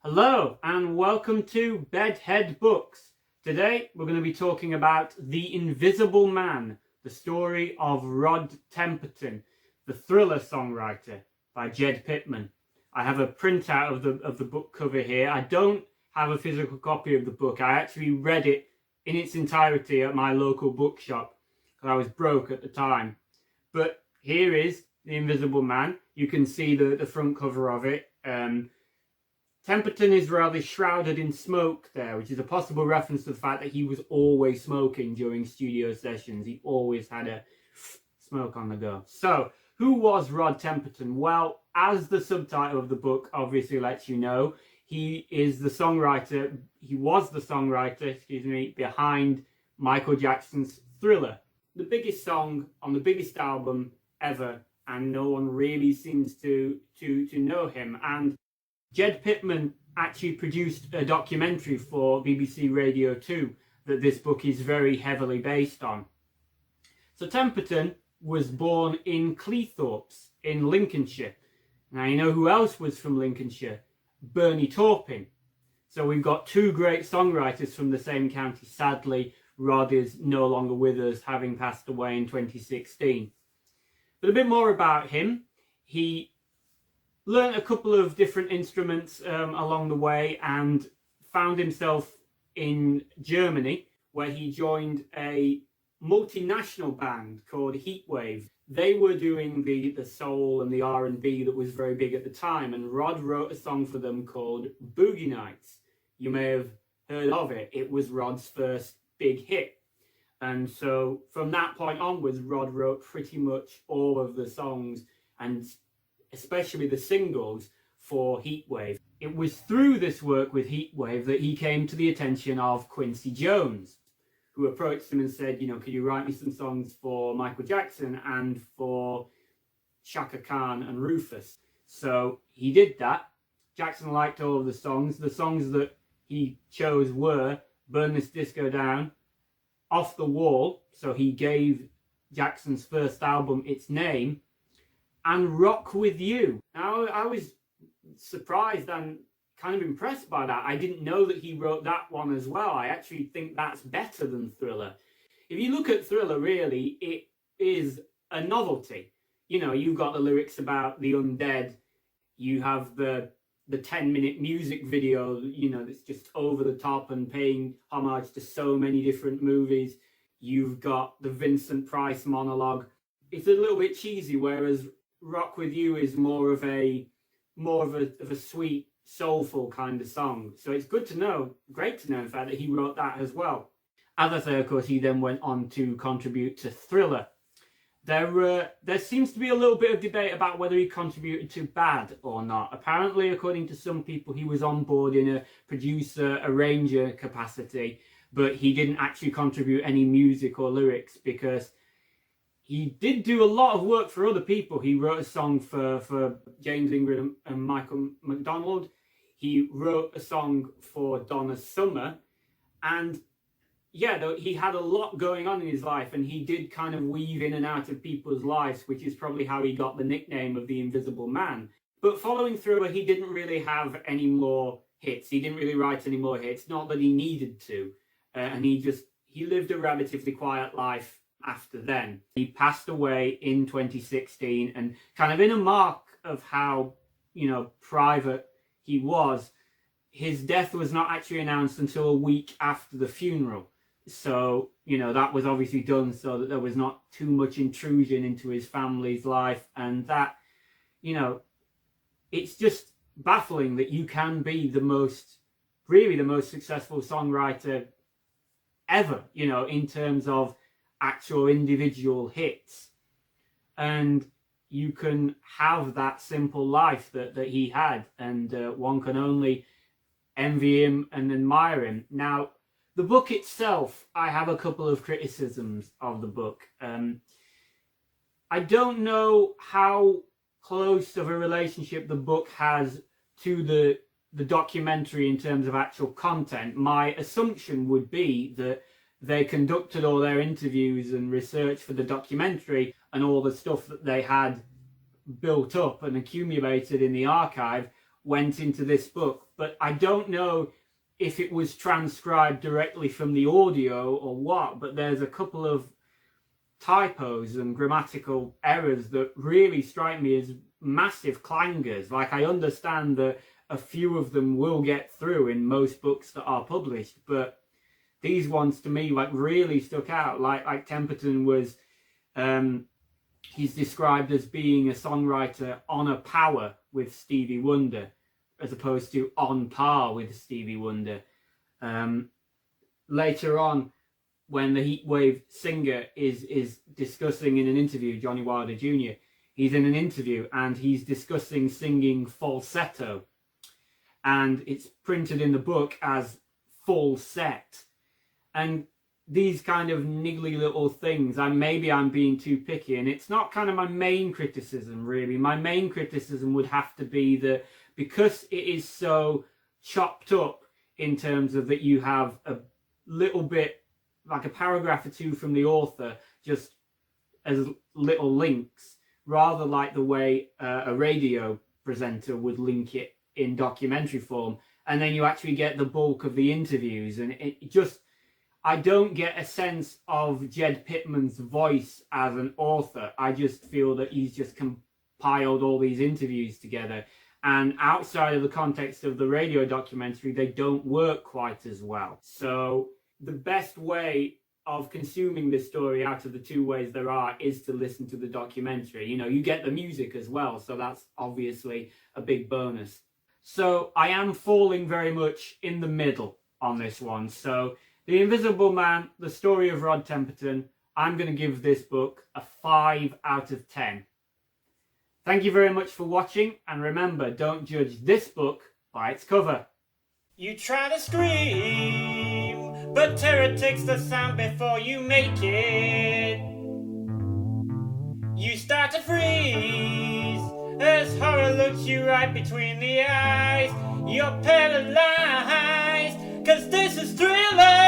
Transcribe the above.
Hello and welcome to Bedhead Books. Today we're going to be talking about The Invisible Man, the story of Rod Temperton, the thriller songwriter by Jed Pitman. I have a printout of the book cover here. I don't have a physical copy of the book. I actually read it in its entirety at my local bookshop because I was broke at the time. But here is The Invisible Man. You can see the front cover of it. Temperton is rather shrouded in smoke there, which is a possible reference to the fact that he was always smoking during studio sessions. He always had a smoke on the go. So, who was Rod Temperton? Well, as the subtitle of the book obviously lets you know, he was the songwriter, behind Michael Jackson's Thriller. The biggest song on the biggest album ever, and no one really seems to know him. And Jed Pitman actually produced a documentary for BBC Radio 2 that this book is very heavily based on. So Temperton was born in Cleethorpes in Lincolnshire. Now you know who else was from Lincolnshire? Bernie Taupin. So we've got two great songwriters from the same county. Sadly, Rod is no longer with us, having passed away in 2016. But a bit more about him. He learned a couple of different instruments along the way and found himself in Germany, where he joined a multinational band called Heatwave. They were doing the soul and the R&B that was very big at the time, and Rod wrote a song for them called Boogie Nights. You may have heard of it. It was Rod's first big hit. And so from that point onwards, Rod wrote pretty much all of the songs and especially the singles for Heatwave. It was through this work with Heatwave that he came to the attention of Quincy Jones, who approached him and said, could you write me some songs for Michael Jackson and for Chaka Khan and Rufus? So he did that. Jackson liked all of the songs. The songs that he chose were Burn This Disco Down, Off the Wall, so he gave Jackson's first album its name, and Rock With You. Now, I was surprised and kind of impressed by that. I didn't know that he wrote that one as well. I actually think that's better than Thriller. If you look at Thriller, really, it is a novelty. You've got the lyrics about the undead. You have the 10-minute music video, that's just over the top and paying homage to so many different movies. You've got the Vincent Price monologue. It's a little bit cheesy, whereas Rock With You is more of a sweet, soulful kind of song. So it's great to know, in fact, that he wrote that as well. As I say, of course, he then went on to contribute to Thriller. There seems to be a little bit of debate about whether he contributed to Bad or not. Apparently, according to some people, he was on board in a producer, arranger capacity, but he didn't actually contribute any music or lyrics because he did do a lot of work for other people. He wrote a song for James Ingram and Michael McDonald. He wrote a song for Donna Summer. And yeah, he had a lot going on in his life, and he did kind of weave in and out of people's lives, which is probably how he got the nickname of the Invisible Man. But following Thriller, he didn't really have any more hits. He didn't really write any more hits, not that he needed to. And he lived a relatively quiet life after then. He passed away in 2016, and kind of in a mark of how, private he was, his death was not actually announced until a week after the funeral. So, that was obviously done so that there was not too much intrusion into his family's life, and that, it's just baffling that you can be the most successful songwriter ever, in terms of actual individual hits, and you can have that simple life that he had, and one can only envy him and admire him. Now, the book itself, I have a couple of criticisms of the book. I don't know how close of a relationship the book has to the documentary in terms of actual content. My assumption would be that they conducted all their interviews and research for the documentary, and all the stuff that they had built up and accumulated in the archive went into this book, but I don't know if it was transcribed directly from the audio or what, but there's a couple of typos and grammatical errors that really strike me as massive clangers. Like, I understand that a few of them will get through in most books that are published, but these ones to me like really stuck out. Like Temperton was, he's described as being a songwriter on a power with Stevie Wonder, as opposed to on par with Stevie Wonder. Later on, when the Heatwave singer is discussing in an interview, Johnny Wilder Jr., he's in an interview and he's discussing singing falsetto. And it's printed in the book as full set. And these kind of niggly little things, maybe I'm being too picky, and it's not kind of my main criticism, really. My main criticism would have to be that because it is so chopped up in terms of that you have a little bit, like a paragraph or two from the author, just as little links, rather like the way a radio presenter would link it in documentary form, and then you actually get the bulk of the interviews, and it just, I don't get a sense of Jed Pitman's voice as an author. I just feel that he's just compiled all these interviews together, and outside of the context of the radio documentary, they don't work quite as well. So the best way of consuming this story out of the two ways there are is to listen to the documentary. You know, you get the music as well, so that's obviously a big bonus. So I am falling very much in the middle on this one. So The Invisible Man, the story of Rod Temperton, I'm going to give this book a 5 out of 10. Thank you very much for watching, and remember, don't judge this book by its cover. You try to scream, but terror takes the sound before you make it. You start to freeze as horror looks you right between the eyes. You're paralyzed, 'cause this is Thriller.